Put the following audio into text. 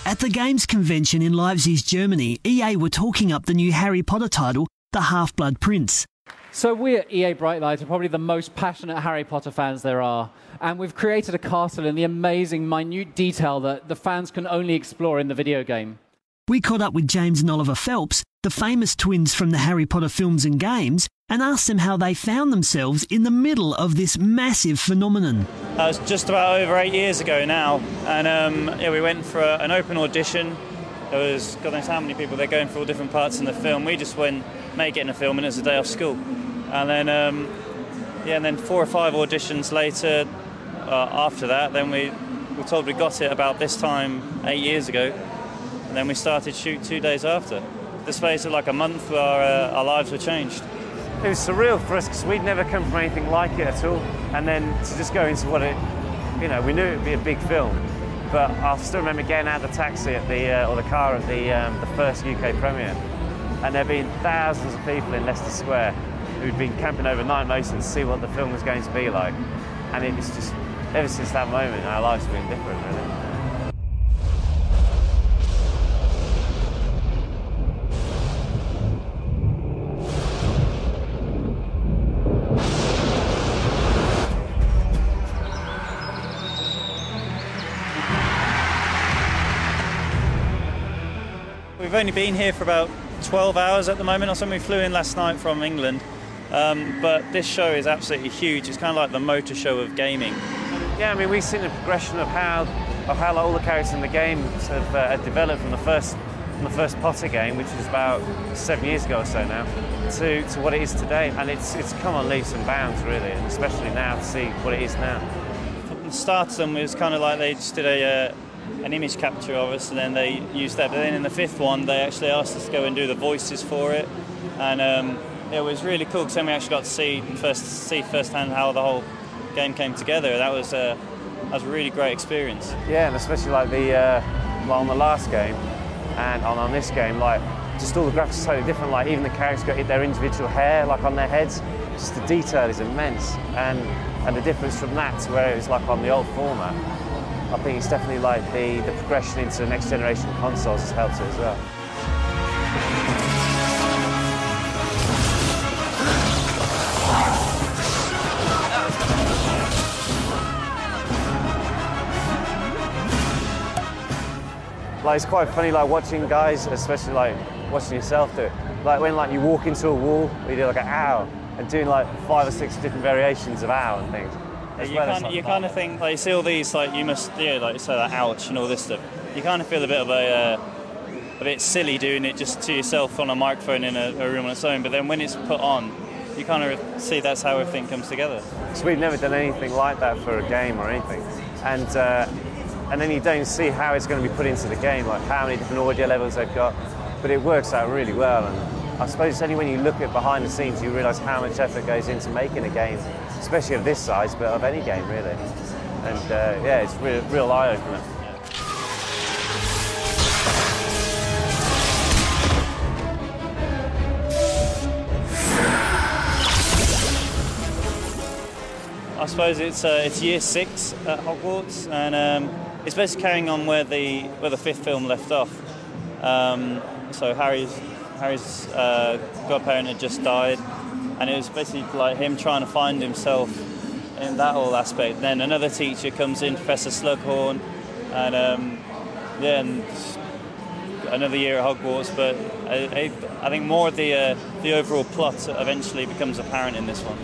At the Games Convention in Leipzig, Germany, EA were talking up the new Harry Potter title, The Half-Blood Prince. So we at EA Brightlight are probably the most passionate Harry Potter fans there are, and we've created a castle in the amazing, minute detail that the fans can only explore in the video game. We caught up with James and Oliver Phelps, the famous twins from the Harry Potter films and games, and asked them how they found themselves in the middle of this massive phenomenon. It was just about over 8 years ago now, and we went for an open audition. There was God knows how many people, they're going for all different parts in the film. We just went, make it in a film, and it was a day off school. And then, and then 4 or 5 auditions later, after that, then we were told we got it about this time 8 years ago, and then we started shoot 2 days after. The space of like a month, our lives were changed. It was surreal for us because we'd never come from anything like it at all, and then to just go into what it, we knew it would be a big film, but I still remember getting out of the taxi at the car at the first UK premiere, and there'd been thousands of people in Leicester Square who'd been camping overnight most to see what the film was going to be like, and it was just ever since that moment our lives have been different, really. We've only been here for about 12 hours at the moment or something. We flew in last night from England, but this show is absolutely huge. It's kind of like the motor show of gaming. Yeah, I mean, we've seen the progression of how all the characters in the game have developed from the first Potter game, which was about 7 years ago or so now, to what it is today, and it's come on leaps and bounds really, and especially now to see what it is now. From the start of them, it was kind of like they just did an image capture of us, and then they used that. But then in the 5th one, they actually asked us to go and do the voices for it, and it was really cool because then we actually got to see firsthand how the whole game came together. That was a really great experience. Yeah, and especially like on the last game and on this game, like just all the graphics are totally different. Like even the characters got their individual hair like on their heads. Just the detail is immense, and the difference from that to where it was like on the old format. I think it's definitely like the progression into the next generation consoles has helped it as well. Like it's quite funny, like watching guys, especially like watching yourself do it. Like when like you walk into a wall, you do like an ow, and doing like 5 or 6 different variations of ow and things. You kind of think, like, you see all these, like, you must, like you say, like, ouch and all this stuff. You kind of feel a bit silly doing it just to yourself on a microphone in a room on its own, but then when it's put on, you kind of see that's how everything comes together. So we've never done anything like that for a game or anything, and then you don't see how it's going to be put into the game, like how many different audio levels they've got, but it works out really well, and I suppose it's only when you look at behind the scenes you realise how much effort goes into making a game, especially of this size, but of any game really. And yeah, it's real eye-opener. I suppose it's year 6 at Hogwarts, and it's basically carrying on where the 5th film left off. So Harry's godparent had just died, and it was basically like him trying to find himself in that whole aspect. Then another teacher comes in, Professor Slughorn, and and another year at Hogwarts. But I think more of the overall plot eventually becomes apparent in this one.